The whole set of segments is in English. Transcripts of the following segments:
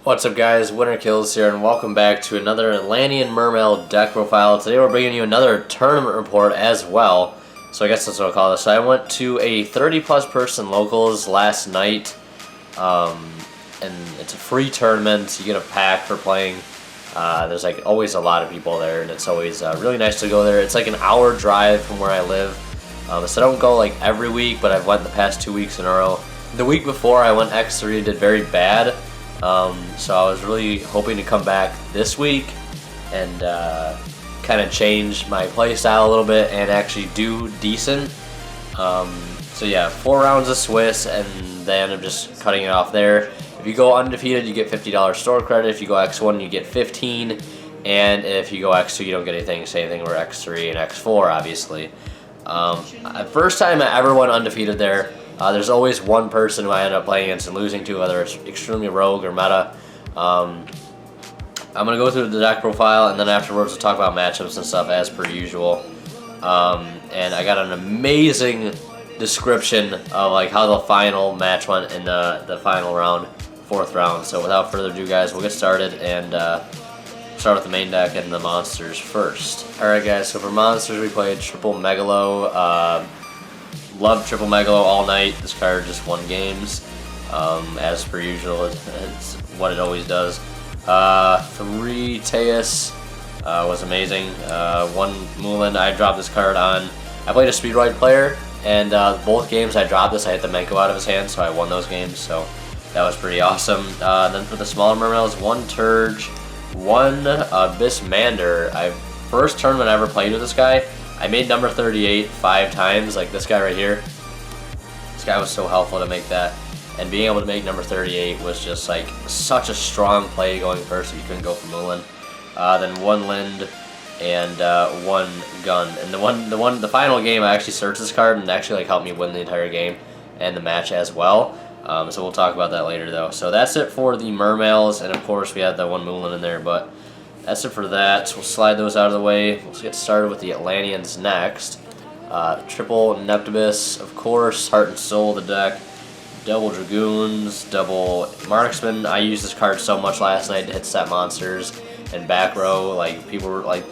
What's up guys, Winter Kills here, and welcome back to another Atlantean Mermail deck profile. Today we're bringing you another tournament report as well. So I guess that's what I'll call this. I went to a 30+ person locals last night, and it's a free tournament. You get a pack for playing. There's like always a lot of people there, and it's always really nice to go there. It's like an hour drive from where I live. So I don't go like every week, but I've went the past 2 weeks in a row. The week before I went X3, did very bad. So I was really hoping to come back this week and kind of change my play style a little bit and actually do decent. So yeah, 4 rounds of Swiss, and then I'm just cutting it off there. If you go undefeated, you get $50 store credit. If you go X1, you get 15, and if you go X2, you don't get anything. Same thing for X3 and X4, obviously. First time I ever went undefeated there. There's always one person who I end up playing against and losing to, whether it's extremely rogue or meta. I'm going to go through the deck profile, and then afterwards we'll talk about matchups and stuff as per usual. And I got an amazing description of like how the final match went in the final round, 4th round. So without further ado guys, we'll get started and start with the main deck and the monsters first. Alright guys, so for monsters we played Triple Megalo. Loved Triple Megalo all night. This card just won games, as per usual. It's what it always does. 3 Teus was amazing. 1 Mulan. I dropped this card on. I played a Speedride player, and both games I dropped this. I hit the Menko out of his hand, so I won those games. So that was pretty awesome. Then for the smaller Mermails, 1 Turge, 1 Bismander. First tournament I ever played with this guy. I made number 38 5 times, like this guy right here. This guy was so helpful to make that. And being able to make number 38 was just like such a strong play going first that you couldn't go for Mulan. Then 1 Lind and 1 Gun. And the final game I actually searched this card and it actually like helped me win the entire game and the match as well. So we'll talk about that later though. So that's it for the Mermails, and of course we had the 1 Mulan in there, but that's it for that. So we'll slide those out of the way. Let's get started with the Atlanteans next. Triple Neptibus, of course, Heart and Soul the deck. Double Dragoons, double Marksman. I used this card so much last night to hit set monsters and back row. Like people were like,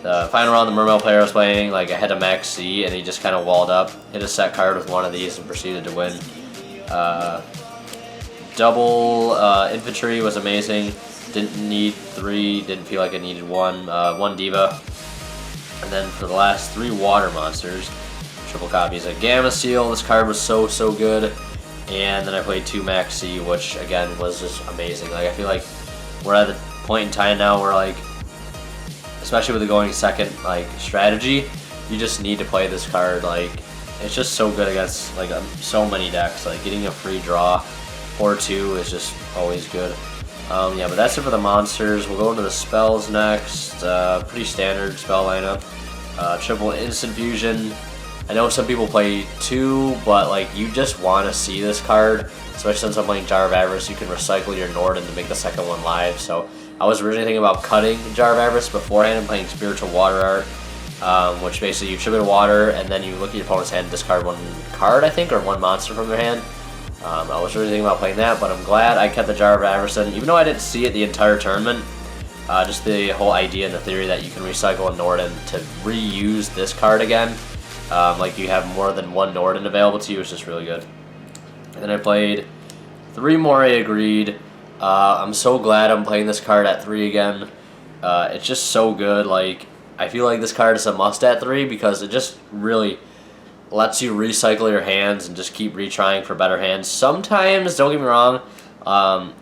the final round the Mermail player was playing, like I had a max C and he just kind of walled up, hit a set card with one of these and proceeded to win. Double Infantry was amazing. Didn't need 3, didn't feel like I needed 1. 1 Diva. And then for the last 3 water monsters, triple copies of Gamma Seal. This card was so good. And then I played 2 Max C, which again was just amazing. Like I feel like we're at the point in time now where like, especially with the going second like strategy, you just need to play this card. Like it's just so good against like so many decks. Like getting a free draw or 2 is just always good. Yeah, but that's it for the monsters. We'll go into the spells next. Pretty standard spell lineup. Triple Instant Fusion. I know some people play 2, but like you just want to see this card, especially since I'm playing Jar of Avarice. You can recycle your Norden to make the second one live. So I was originally thinking about cutting Jar of Avarice beforehand and playing Spiritual Water Art, which basically you chip in water and then you look at your opponent's hand and discard 1 card, I think, or 1 monster from their hand. I was really thinking about playing that, but I'm glad I kept the Jar of Avarice in, even though I didn't see it the entire tournament. Just the whole idea and the theory that you can recycle a Norden to reuse this card again, like you have more than 1 Norden available to you, is just really good. And then I played 3 Moray Agreed. I'm so glad I'm playing this card at 3 again. It's just so good. Like I feel like this card is a must at 3 because it just really lets you recycle your hands and just keep retrying for better hands. Sometimes, don't get me wrong,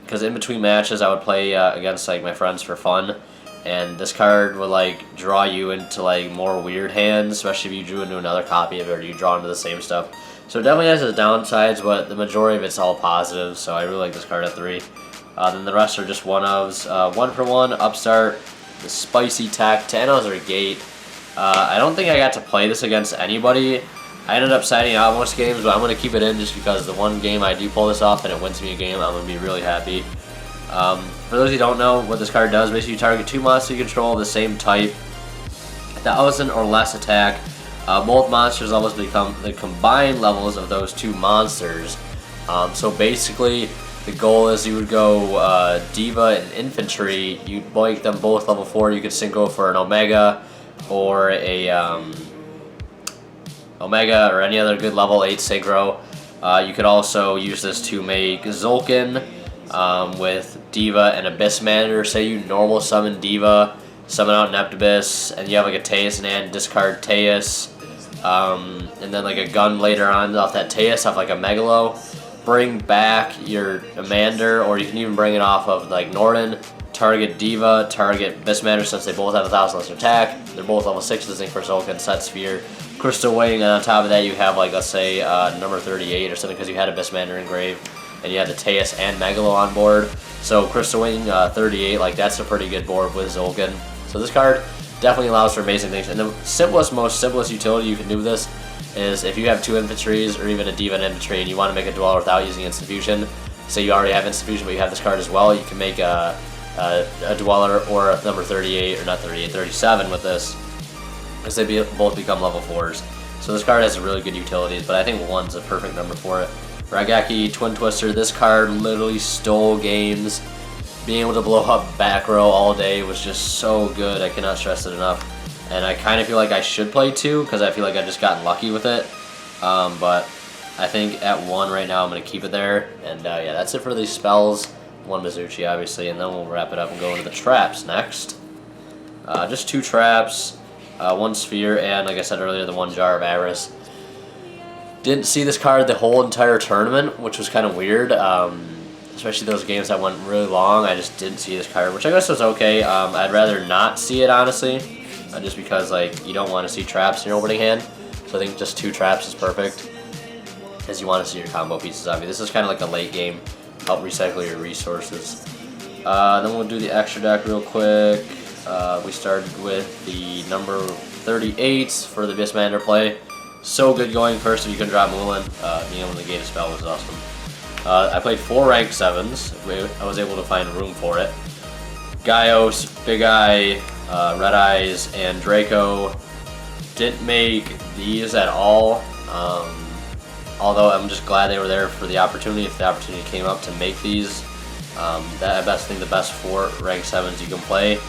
because in between matches I would play against like my friends for fun, and this card would like draw you into like more weird hands, especially if you drew into another copy of it or you draw into the same stuff. So it definitely has its downsides, but the majority of it's all positive, so I really like this card at 3. Then the rest are just one-ofs. 1 for 1, Upstart, the Spicy Tech, tannhauser Gate. I don't think I got to play this against anybody. I ended up signing out most games, but I'm going to keep it in just because the one game I do pull this off and it wins me a game, I'm going to be really happy. For those who don't know what this card does, basically you target 2 monsters you control of the same type, 1,000 or less attack. Both monsters levels become the combined levels of those 2 monsters. So basically, The goal is you would go Diva and Infantry. You'd make them both level 4. You could synchro for an Omega or a Omega or any other good level 8 synchro. You could also use this to make Zulkin with Diva and Abyss Manager. Say you normal summon Diva, summon out Neptibus, and you have like a Teus in hand, discard Teus, and then like a gun later on off that Teus, off like a Megalo. Bring back your Amander, or you can even bring it off of like Norden. Target Diva, target Abyss Manager, since they both have 1,000 less attack. They're both level 6, Zinc for Zulkin, Set Sphere, Crystal Wing, and on top of that you have like, let's say, number 38 or something, because you had Abyss Manager engraved, and you had the Teus and Megalo on board. So Crystal Wing 38, like that's a pretty good board with Zulkin. So this card definitely allows for amazing things. And the most simplest utility you can do with this is if you have 2 infantries or even a Diva and infantry and you want to make a Dweller without using Instant Fusion, say you already have Instant Fusion but you have this card as well, you can make a Dweller or a number 38, or not 38, 37 with this, because they both become level 4s. So this card has really good utilities, but I think 1's a perfect number for it. Ragaki Twin Twister, this card literally stole games. Being able to blow up back row all day was just so good. I cannot stress it enough. And I kind of feel like I should play 2 because I feel like I've just gotten lucky with it. But I think at 1 right now I'm going to keep it there. And yeah, that's it for these spells. 1 Mizuchi obviously, and then we'll wrap it up and go into the traps next. Just 2 traps, 1 sphere, and like I said earlier, the 1 jar of Avarice. Didn't see this card the whole entire tournament, which was kind of weird. Especially those games that went really long, I just didn't see this card, which I guess was okay. I'd rather not see it, honestly, just because like you don't want to see traps in your opening hand. So I think just 2 traps is perfect, because you want to see your combo pieces. Obviously, this is kind of like a late game, help recycle your resources. Then we'll do the extra deck real quick. We started with the number 38 for the Abyss Manager play. So good going first if you can drop Mulan. Being able to negate a spell was awesome. I played 4 rank 7s. I was able to find room for it. Gaios, Big Eye, Red Eyes, and Draco. Didn't make these at all. Although I'm just glad they were there for the opportunity. If the opportunity came up to make these, that I think the best 4 rank 7s you can play.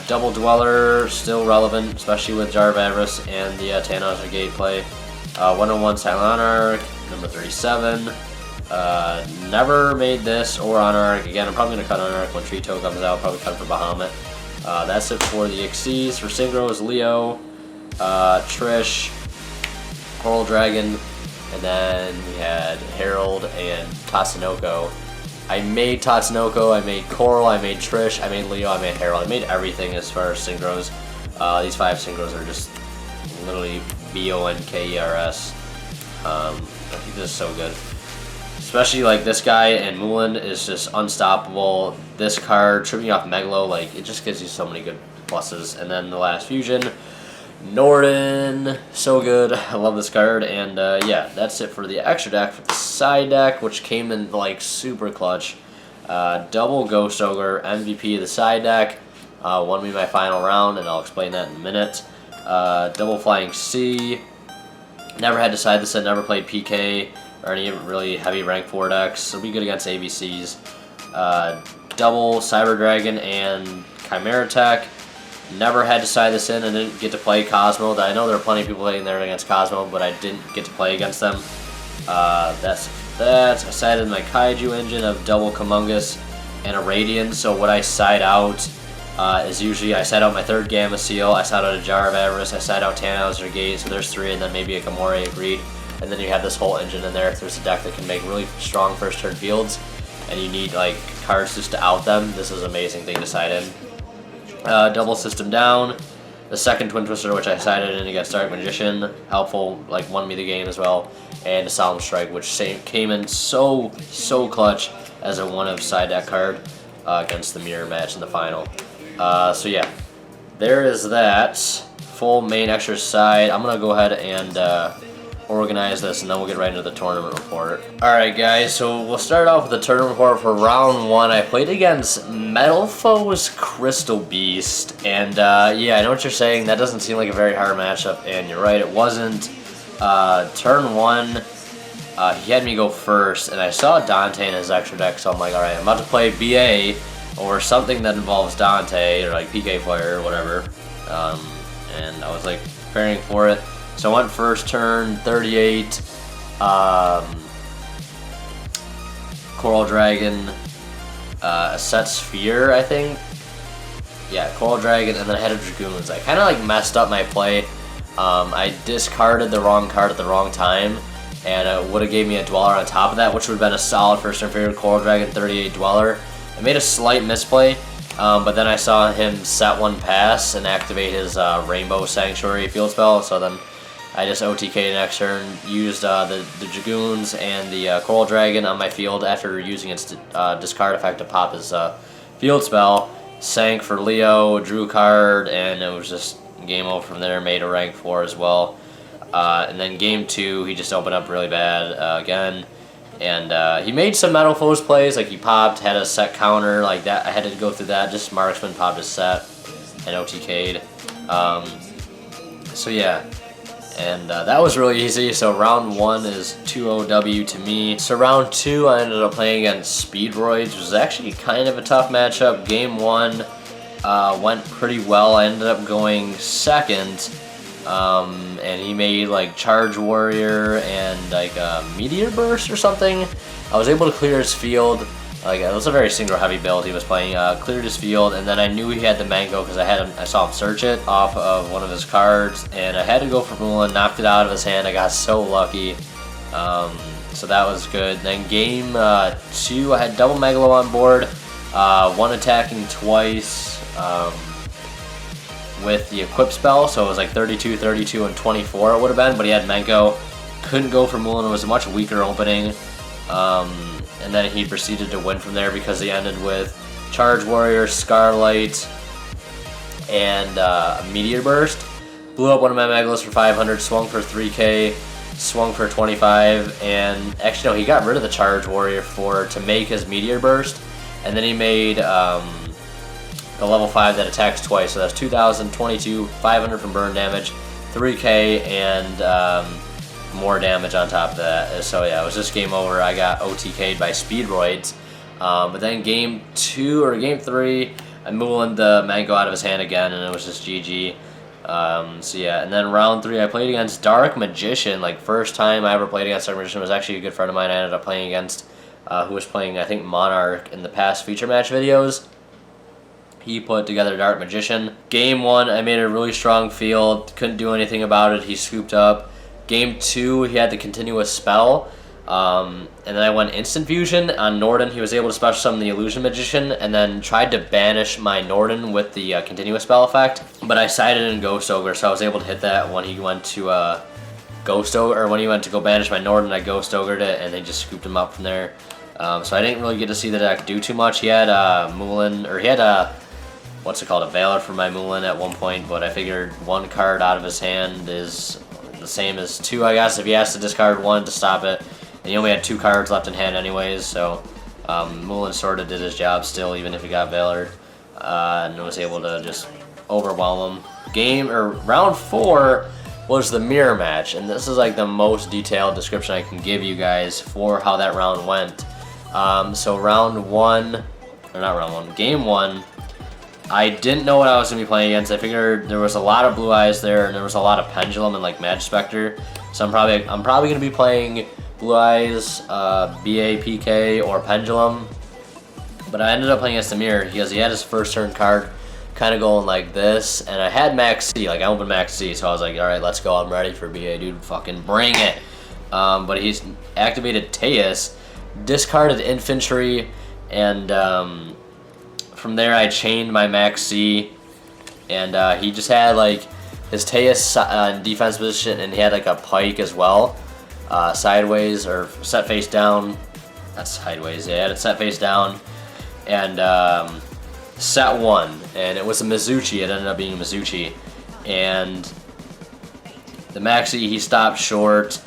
Double Dweller, still relevant, especially with Jar of Avarice and the Tannhauser Gate play. 101 Silent Anarch, number 37. Never made this or Anarch. Again, I'm probably going to cut Anarch when Trito comes out, probably cut for Bahamut. That's it for the Xyz. For Synchros, Leo, Trish, Coral Dragon, and then we had Herald and Tatsunoko. I made Tatsunoko, I made Coral, I made Trish, I made Leo, I made Herald. I made everything as far as synchros. These 5 synchros are just literally BONKERS. I think this is so good. Especially like this guy and Mulan is just unstoppable. This card, tripping off Megalo, like it just gives you so many good pluses. And then the last fusion, Norden, so good. I love this card. And yeah, that's it for the extra deck. For the side deck, which came in like super clutch. Double Ghost Ogre, MVP of the side deck. Won me my final round, and I'll explain that in a minute. Double Flying C. Never had to side this, I never played PK or any really heavy rank 4 decks, so be good against ABCs. Double Cyber Dragon and Chimera Tech. Never had to side this in and didn't get to play Cosmo. I know there are plenty of people playing there against Cosmo, but I didn't get to play against them. That's that. I sided my Kaiju engine of double Kumungus and a Radiant, so what I side out is usually I side out my 3rd Gamma Seal, I side out a Jar of Avarice, I side out Tannhauser Gate, so there's 3, and then maybe a Gamora Agreed. And then you have this whole engine in there. If there's a deck that can make really strong first turn fields, and you need like cards just to out them, this is an amazing thing to side in. Double System Down, the 2nd Twin Twister, which I sided in against Dark Magician, helpful, like won me the game as well, and a Solemn Strike, which came in so clutch as a 1 of side deck card against the mirror match in the final. So yeah, there is that full main extra side. I'm gonna go ahead and organize this, and then we'll get right into the tournament report. Alright guys, so we'll start off with the tournament report for round 1. I played against Metal Foes Crystal Beast, and yeah, I know what you're saying, that doesn't seem like a very hard matchup, and you're right, it wasn't. Turn 1, he had me go first, and I saw Dante in his extra deck, so I'm like, alright, I'm about to play BA, or something that involves Dante, or like PK player, or whatever. And I was like preparing for it. So I went first turn, 38, Coral Dragon, Set Sphere, I think. Yeah, Coral Dragon, and then I had a Dragoons. I kind of like messed up my play. I discarded the wrong card at the wrong time, and it would have gave me a Dweller on top of that, which would have been a solid first turn favorite. Coral Dragon, 38 Dweller. I made a slight misplay, but then I saw him set one pass and activate his Rainbow Sanctuary field spell, so then I just OTK'd next turn, used the Dragoons and the Coral Dragon on my field after using its discard effect to pop his field spell, sank for Leo, drew a card, and it was just game over from there, made a rank 4 as well. And then game 2, he just opened up really bad again. And he made some Metal Foes plays, like he popped, had a set counter, like that. I had to go through that, just Marksman popped his set and OTK'd. So yeah. And that was really easy. So round 1 is 2-0W to me. So round 2, I ended up playing against Speedroids, which was actually kind of a tough matchup. Game 1 went pretty well. I ended up going second, and he made like Charge Warrior and like a Meteor Burst or something. I was able to clear his field. Like it was a very synchro heavy build he was playing. Cleared his field, and then I knew he had the mango because I saw him search it off of one of his cards, and I had to go for Mulan, knocked it out of his hand. I got so lucky, so that was good. Then game 2, I had double Megalo on board, one attacking twice with the equip spell, so it was like 32, 32, and 24 it would have been, but he had mango, couldn't go for Mulan. It was a much weaker opening. And then he proceeded to win from there because he ended with Charge Warrior, Scarlight, and a Meteor Burst. Blew up one of my Megalos for 500, swung for 3k, swung for 25, and actually no, he got rid of the Charge Warrior to make his Meteor Burst, and then he made the level 5 that attacks twice, so that's 2,000, 22, 500 from burn damage, 3k, and more damage on top of that. So yeah, it was just game over. I got OTK'd by Speedroids. But then game 2 or game 3, I Mulan the mango out of his hand again, and it was just GG. So yeah, and then round 3, I played against Dark Magician. Like first time I ever played against Dark Magician. Was actually a good friend of mine I ended up playing against, who was playing I think Monarch in the past feature match videos. He put together Dark Magician. Game 1, I made a really strong field. Couldn't do anything about it. He scooped up. Game 2, he had the continuous spell, and then I went Instant Fusion on Norden. He was able to special summon the Illusion Magician, and then tried to banish my Norden with the continuous spell effect. But I sided in Ghost Ogre, so I was able to hit that when he went to Ghost Ogre, or when he went to go banish my Norden. I Ghost Ogred it, and they just scooped him up from there. So I didn't really get to see the deck do too much. He had Mulan, or he had what's it called, a Valor for my Mulan at one point, but I figured one card out of his hand is the same as 2, I guess, if he has to discard 1 to stop it. And he only had 2 cards left in hand anyways, so Mulan sort of did his job still, even if he got Valored, and was able to just overwhelm him. Round 4 was the mirror match, and this is like the most detailed description I can give you guys for how that round went. So game 1, I didn't know what I was going to be playing against. I figured there was a lot of Blue Eyes there, and there was a lot of Pendulum and like Magispector. So I'm probably going to be playing Blue Eyes, BA, PK, or Pendulum. But I ended up playing against the Mirror because he had his first turn card kind of going like this, and I had Max C. Like I opened Max C, so I was like, all right, let's go. I'm ready for BA, dude. Fucking bring it. But he's activated Teus, discarded Infantry, and from there, I chained my Max C, and he just had like his Teus defense position, and he had like a Pike as well, sideways or set face down. That's sideways. Yeah, he had it set face down, and set 1, and it was a Mizuchi. It ended up being a Mizuchi, and the Max C, he stopped short,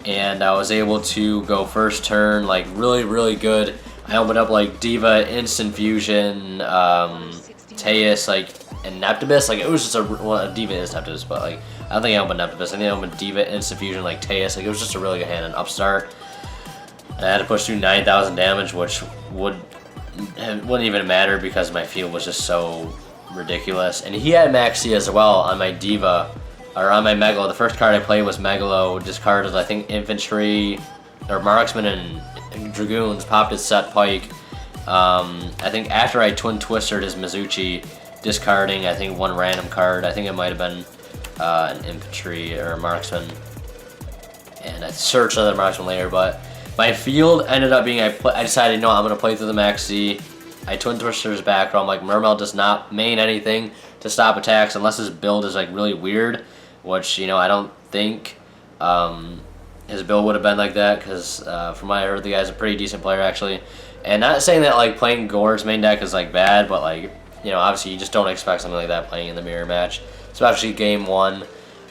and I was able to go first turn like really good. I opened up like Diva, Instant Fusion, Teus, like, and Neptibus. Like, it was just a Diva is Neptibus, but like, I don't think I opened Neptibus. I think I opened Diva, Instant Fusion, like Teus. Like, it was just a really good hand and Upstart. And I had to push through 9,000 damage, which wouldn't even matter because my field was just so ridiculous. And he had Max C as well on my Diva, or on my Megalo. The first card I played was Megalo, discarded I think Infantry, or Marksman and Dragoons, popped his Set Pike. I think after I Twin Twistered his Mizuchi, discarding I think one random card. I think it might have been an Infantry or a Marksman. And I searched another Marksman later, but my field ended up being, I decided, no, I'm going to play through the Max C. I Twin Twister his back row. I'm like, Mermail does not main anything to stop attacks unless his build is like really weird, which, you know, I don't think his build would have been like that, because from what I heard, the guy's a pretty decent player actually. And not saying that like playing Gore's main deck is like bad, but like, you know, obviously you just don't expect something like that playing in the mirror match, especially game 1.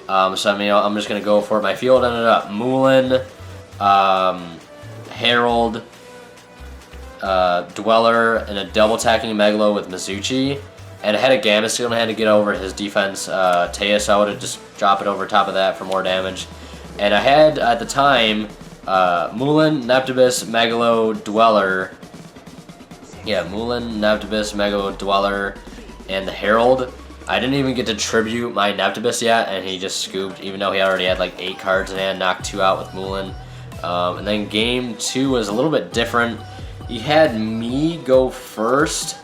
So I mean, I'm just gonna go for it. My field ended up Moulin, Herald, Dweller, and a double attacking Megalo with Mizuchi. And I had a Gamma Steel and I had to get over his defense Taya, so I would have just dropped it over top of that for more damage. And I had, at the time, Moulin, Neptibus, Megalo, Dweller. Yeah, Moulin, Neptibus, Megalo, Dweller, and the Herald. I didn't even get to tribute my Neptibus yet, and he just scooped, even though he already had like 8 cards in hand, knocked 2 out with Moulin. And then game 2 was a little bit different. He had me go first,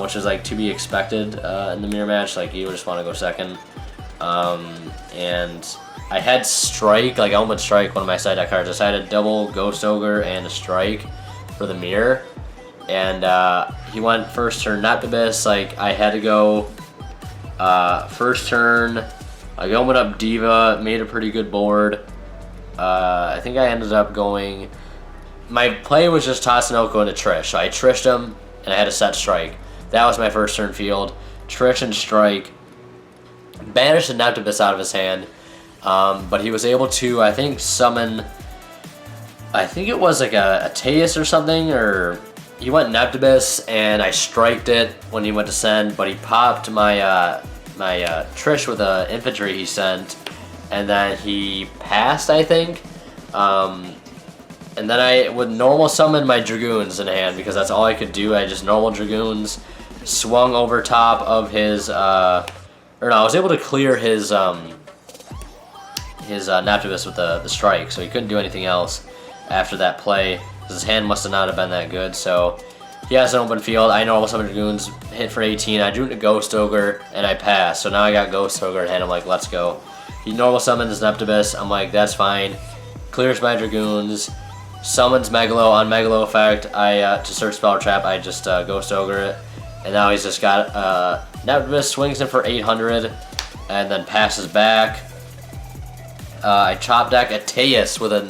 which was like to be expected in the mirror match. Like, you would just want to go second. And I had Strike, like Element Strike, one of my side deck cards. I had a double Ghost Ogre and a Strike for the mirror. And he went first turn Neptibus. Like, I had to go first turn. I opened up Diva, made a pretty good board. I think I ended up going. My play was just Tatsunoko into Trish. So I Trished him, and I had a set Strike. That was my first turn field. Trish and Strike. Banished the Neptibus out of his hand. But he was able to, I think, summon. I think it was like a Teus or something, or he went Neptibus, and I striked it when he went to send, but he popped my my Trish with a infantry he sent, and then he passed, I think. And then I would normal summon my Dragoons in hand, because that's all I could do. I just normal Dragoons, swung over top of his, or no, I was able to clear his Neptibus with the strike, so he couldn't do anything else after that play. His hand must have not have been that good, so he has an open field. I normal summon Dragoons, hit for 18. I drew into Ghost Ogre, and I passed. So now I got Ghost Ogre in hand. I'm like, let's go. He normal summons his Neptibus. I'm like, that's fine. Clears my Dragoons. Summons Megalo. On Megalo effect, to search Spell Trap, I just Ghost Ogre it. And now he's just got Neptibus, swings him for 800, and then passes back. I chop deck a Teus with an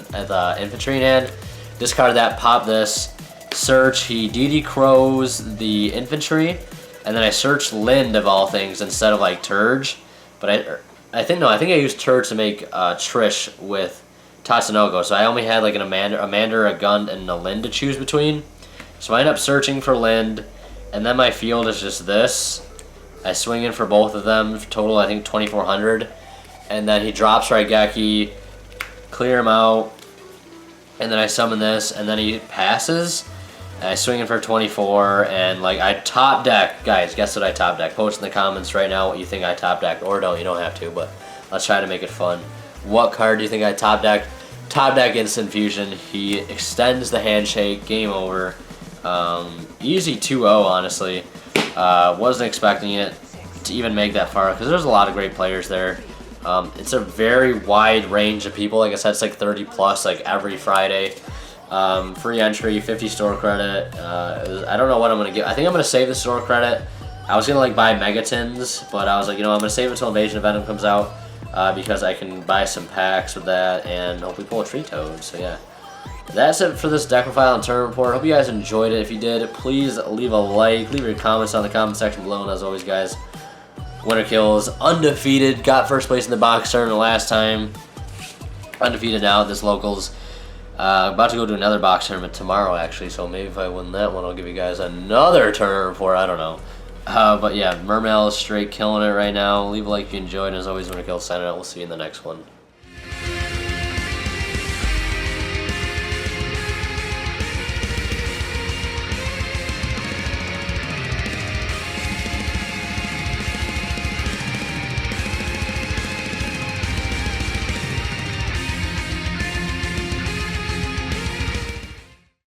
infantry in hand. Discard that, pop this, search. He DD Crows the infantry, and then I search Lind of all things instead of like Turge. But I think I used Turge to make Trish with Tatsunoko. So I only had like an Amander, a Gun, and a Lind to choose between. So I end up searching for Lind, and then my field is just this. I swing in for both of them, total I think 2,400. And then he drops Raigeki, clear him out, and then I summon this, and then he passes, and I swing in for 24, and like I top deck. Guys, guess what I top deck? Post in the comments right now what you think I top decked, or don't, you don't have to, but let's try to make it fun. What card do you think I top decked? Top deck Instant Fusion. He extends the handshake, game over. Easy 2-0, honestly. Wasn't expecting it to even make that far, because there's a lot of great players there. It's a very wide range of people. Like I said, it's like 30 plus, like every Friday. Free entry, 50 store credit. I don't know what I'm gonna get. I think I'm gonna save the store credit. I was gonna like buy Megatons, but I was like, you know, I'm gonna save it until Invasion of Venom comes out, because I can buy some packs with that and hopefully pull a Tree Toad. So yeah, that's it for this deck profile and turn report. Hope you guys enjoyed it. If you did, please leave a like, leave your comments on the comment section below, and as always, guys, winner kills, undefeated, got first place in the box tournament last time, undefeated now at this locals. About to go to another box tournament tomorrow, actually, so maybe if I win that one, I'll give you guys another tournament report, I don't know. But yeah, Mermail is straight killing it right now. Leave a like if you enjoyed, and as always, winner kills, signing out. We'll see you in the next one.